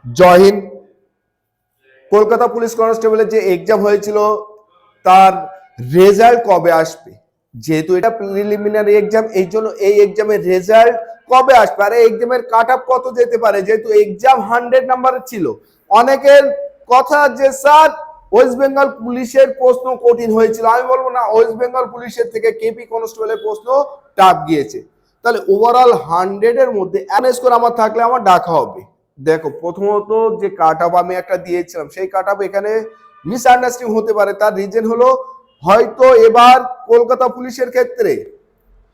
জয় Hind. Kolkata police কনস্টেবলের যে exam হয়েছিল তার রেজাল্ট কবে আসবে? যেহেতু এটা প্রিলিমিনারি এক্সাম, এই জন্য এই এক্সামের রেজাল্ট কবে আসবে, আর এই এক্সামের কাট অফ কত যেতে পারে, যেহেতু এক্সাম 100 নাম্বারের ছিল। অনেকের কথা যে স্যার ওয়েস্ট বেঙ্গল পুলিশের প্রশ্ন কঠিন হয়েছিল, আমি বলবো না, ওয়েস্ট বেঙ্গল পুলিশের থেকে কেপি কনস্টেবলের প্রশ্ন টাফ গিয়েছে। তাহলে ওভারঅল 100 এর মধ্যে স্কোর আমার থাকলে আমার ডাকা হবে। দেখো, প্রথমত যে কাট অফ আমি একটা দিয়েছিলাম, সেই কাট অফ এখানে মিসআন্ডারস্ট্যান্ডিং হতে পারে। তার রিজন হলো হয়তো এবার কলকাতা পুলিশের ক্ষেত্রে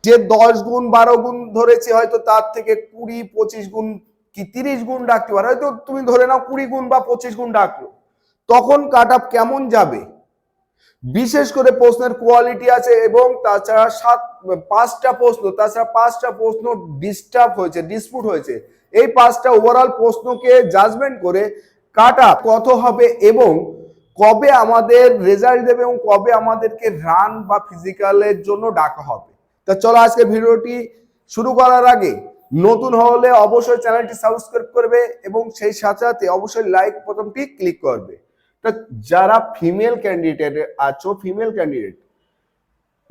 যে 10 গুণ 12 গুণ ধরেছে, হয়তো তার থেকে 20 25 গুণ কি 30 গুণ ডাকতে পারে। হয়তো তুমি ধরে নাও 20 গুণ বা 25 গুণ ডাকলো, তখন কাট অফ কেমন যাবে? বিশেষ করে প্রশ্নের কোয়ালিটি আছে, এবং তাছাড়া পাঁচটা প্রশ্ন ডিস্টার্ব হয়েছে, ডিসপুট হয়েছে। এই 5টা ওভারঅল প্রশ্নকে জাজমেন্ট করে কাট অফ কত হবে এবং কবে আমাদের রেজাল্ট দেবে এবং কবে আমাদেরকে রান বা ফিজিক্যালের জন্য ডাকা হবে। তা চলো আজকে ভিডিওটি শুরু করার আগে নতুন হলে অবশ্যই চ্যানেলটি সাবস্ক্রাইব করবে এবং সেই সাথে সাথে অবশ্যই লাইক বোতামটি ক্লিক করবে। যারা ফিমেল ক্যান্ডিডেট আছো, ফিমেল ক্যান্ডিডেট,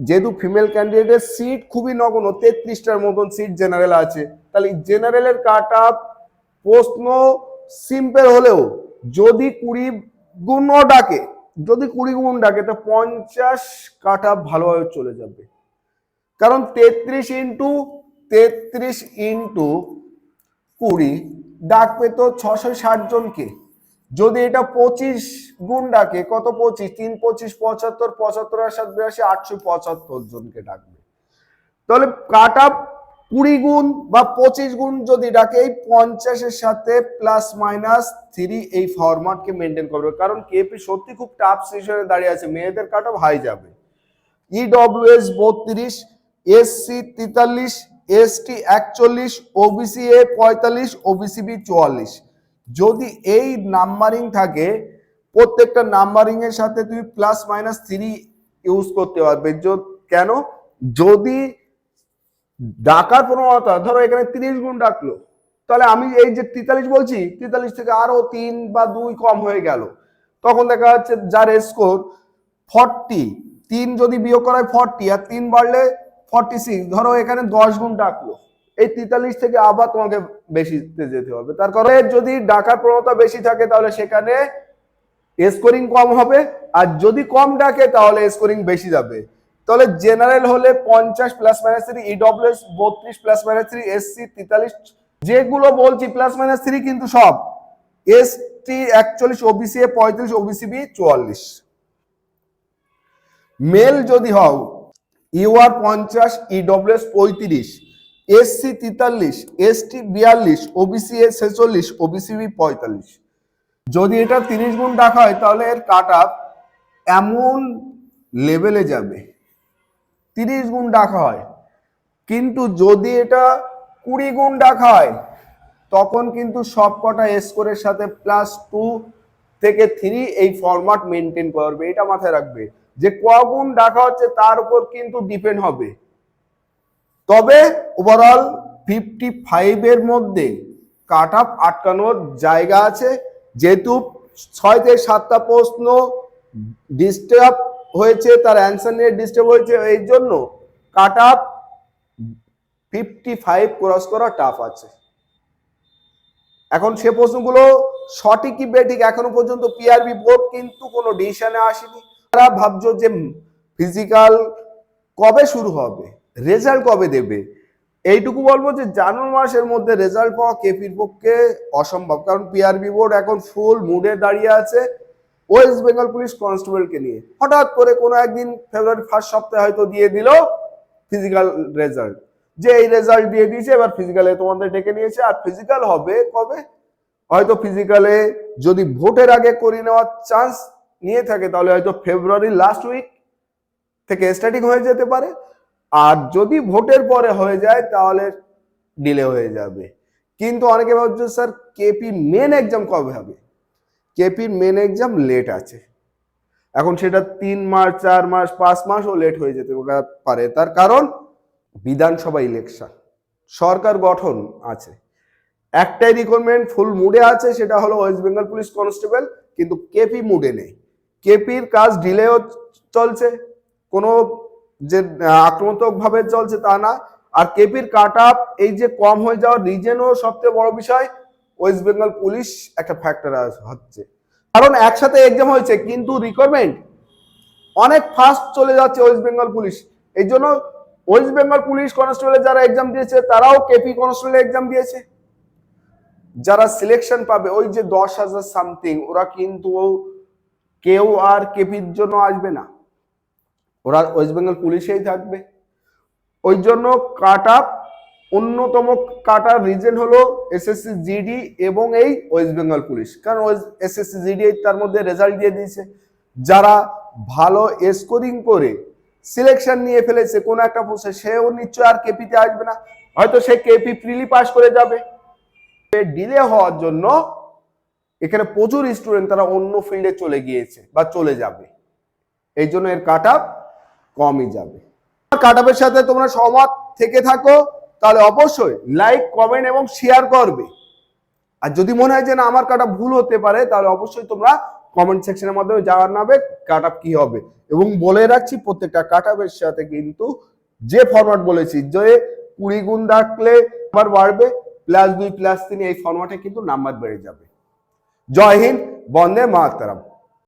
যেহেতু ফিমেল ক্যান্ডিডেটের সিট খুবই নগণ্য, 33টার মতন সিট জেনারেল আছে, তাহলে জেনারেলের কাট অফ প্রশ্ন সিম্পল হলেও যদি 20 গুণও ডাকে, যদি 20 গুণ ডাকে, তো 50 কাট অফ ভালোভাবে চলে যাবে। কারণ 33 ইন্টু 20 ডাকবে তো 660 জনকে। যদি এটা 25 গুণ ডাকে, কত 25 3 25 75 75 আর 7 82 875 জনকে ডাকবে। তাহলে কাট অফ 20 গুণ বা 25 গুণ যদি ডাকে, এই 50 এর সাথে +-3 এই ফরম্যাটকে মেনটেন করবে। কারণ কেপি সত্যি খুব টাফ সিচুয়েশনে দাঁড়িয়ে আছে, মেয়েদের কাট অফ হাই যাবে। EWS 32, SC 43, ST 41, OBC A 45, OBC B 44। যদি এই নাম্বারিং থাকে, প্রত্যেকটা নাম্বারিং এর সাথে তুমি +-3 ইউজ করতে পারবে। কেন? যদি ডাকার প্রবণতা, ধরো এখানে 30 গুণ ডাকলো, তাহলে আমি এই যে 43 বলছি, 43 থেকে আরো 3 বা 2 কম হয়ে গেল, তখন দেখা যাচ্ছে যার স্কোর 40, 3 যদি বিয়োগ করা হয় 40 আর 3 বাড়লে 46, ধরো এখানে 10 গুণ ডাকলো, এই 43 থেকে আবার তোমাকে বেশিতে যেতে হবে। তার কারণে যদি ডাকার প্রবণতা বেশি থাকে তাহলে সেখানে স্কোরিং কম হবে, আর যদি কম ডাকে তাহলে স্কোরিং বেশি যাবে। তাহলে জেনারেল হলে 50 +-3, ইডব্লিউএস 32 +-3, এসসি 43, যেগুলো বলছি +-3 কিন্তু সব, ST 41, OBC A 35, OBC B 44। Male যদি হও, UR 50, EWS 35, SC 43, ST 42, OBC A 46, OBC B 45। যদি এটা 30 গুণ ডাকা হয় তাহলে এর কাট অফ এমন লেভেলে যাবে, 30 গুণ ডাকা হয়। কিন্তু যদি এটা 20 গুণ ডাকা হয়, তখন কিন্তু সবকটা স্কোরের সাথে +2 থেকে 3 এই ফরম্যাট মেনটেন করবে। এটা মাথায় রাখবে যে ক গুণ ডাকা হচ্ছে তার উপর কিন্তু ডিপেন্ড হবে। তবে ওভারঅল 55 এর মধ্যে কাট অফ আটকানোর জায়গা আছে, যেহেতু 6 থেকে 7টা প্রশ্ন ডিস্টার্ব হয়েছে, তার অ্যান্সার নিয়ে ডিস্টার্ব হয়েছে, এই জন্য কাট অফ 55 ক্রস করা টাফ আছে। এখন সে প্রশ্নগুলো সঠিক কি বেঠিক এখনো পর্যন্ত পিআরবি বোর্ড কিন্তু কোনো ডিসিশনে আসেনি। তারা ভাবছো যে ফিজিক্যাল কবে শুরু হবে, রেজাল্ট কবে দেবে। এইটুকু বলবো যে জানুয়ারি মাসের মধ্যে রেজাল্ট পাওয়া কেপির পক্ষে অসম্ভব, কারণ পিআরবি বোর্ড এখন ফুল মুডে দাঁড়িয়ে আছে ওয়েস্ট বেঙ্গল পুলিশ কনস্টেবলকে নিয়ে। হঠাৎ করে কোনো একদিন ফেব্রুয়ারি 1st সপ্তাহে হয়তো দিয়ে দিল ফিজিক্যাল রেজাল্ট, যে এই রেজাল্ট দিয়ে দিয়েছে, এবার ফিজিক্যালে তোমাদের ডেকে নিয়েছে। আর ফিজিক্যাল হবে কবে? হয়তো ফিজিক্যালে যদি ভোটের আগে করে নেওয়ার চান্স নিয়ে থাকে তাহলে হয়তো ফেব্রুয়ারি লাস্ট উইক থেকে স্টার্টিং হয়ে যেতে পারে, আর যদি ভোটের পরে হয়ে যায় তাহলে ডিলে হয়ে যাবে। কিন্তু অনেকে ভাবছে স্যার কেপি মেন এক্সাম কবে হবে? কেপির মেন এক্সাম লেট আছে, এখন সেটা 3 মাস 4 মাস 5 মাসও লেট হয়ে যেতে পারে। তার কারণ বিধানসভা ইলেকশন, সরকার গঠন আছে, একটাই রিক্রুটমেন্ট ফুল মুডে আছে, সেটা হলো ওয়েস্ট বেঙ্গল পুলিশ কনস্টেবল, কিন্তু কেপি মুডে নেই। কেপির কাজ ডিলেও চলছে, কোনো যে আক্রমণাত্মক ভাবে চলছে তা না। আর কেপির কাট আপ এই যে কম হয়ে যাওয়ার রিজনও সবচেয়ে বড় বিষয় ওয়েস্ট বেঙ্গল পুলিশ একটা ফ্যাক্টর হচ্ছে, কারণ একসাথে এক্সাম হয়েছে কিন্তু রিক্রুটমেন্ট অনেক ফাস্ট চলে যাচ্ছে ওয়েস্ট বেঙ্গল পুলিশ। এই জন্য ওয়েস্ট বেঙ্গল পুলিশ কনস্টেবলের যারা এক্সাম দিয়েছে তারাও কেপি কনস্টেবলের এক্সাম দিয়েছে। যারা সিলেকশন পাবে ওই যে 10,000 সামথিং, ওরা কিন্তু কেউ আর কেপির জন্য আসবে না, ওরা ওয়েস্ট বেঙ্গল পুলিশেই থাকবে। ওই জন্য কাট আপ অন্যতম কাটার রিজন হলো এসএসসি জিডি এবং এই ওয়েস্ট বেঙ্গল পুলিশ, কারণ এসএসসি জিডি তার মধ্যে রেজাল্ট দিয়ে দিয়েছে। যারা ভালো স্কোরিং করে সিলেকশন নিয়ে ফেলেছে কোন একটা পোস্টে, সেও নিশ্চয় আর কেপিতে আসবে না, হয়তো সে কেপি প্রিলি পাস করে যাবে। ডিলে হওয়ার জন্য এখানে প্রচুর স্টুডেন্ট তারা অন্য ফিল্ডে চলে গিয়েছে বা চলে যাবে, এই জন্য এর কাট আপ কমই যাবে। কাট আপের সাথে তোমরা সহমত থেকে থাকো তাহলে অবশ্যই লাইক, কমেন্ট এবং শেয়ার করবে। আর যদি মনে হয় যে না আমার কাট আপ ভুল হতে পারে, তাহলে অবশ্যই তোমরা কমেন্ট সেকশনের মাধ্যমে জানাবে কাট আপ কি হবে। এবং বলে রাখছি প্রত্যেকটা কাট আপের সাথে কিন্তু যে ফরম্যাট বলেছি, যে 20 গুণ থাকলে নাম্বার বাড়বে, +2 +3 এই ফরম্যাটে কিন্তু নাম্বার বেড়ে যাবে। জয় হিন্দ, বন্দে মাতরম।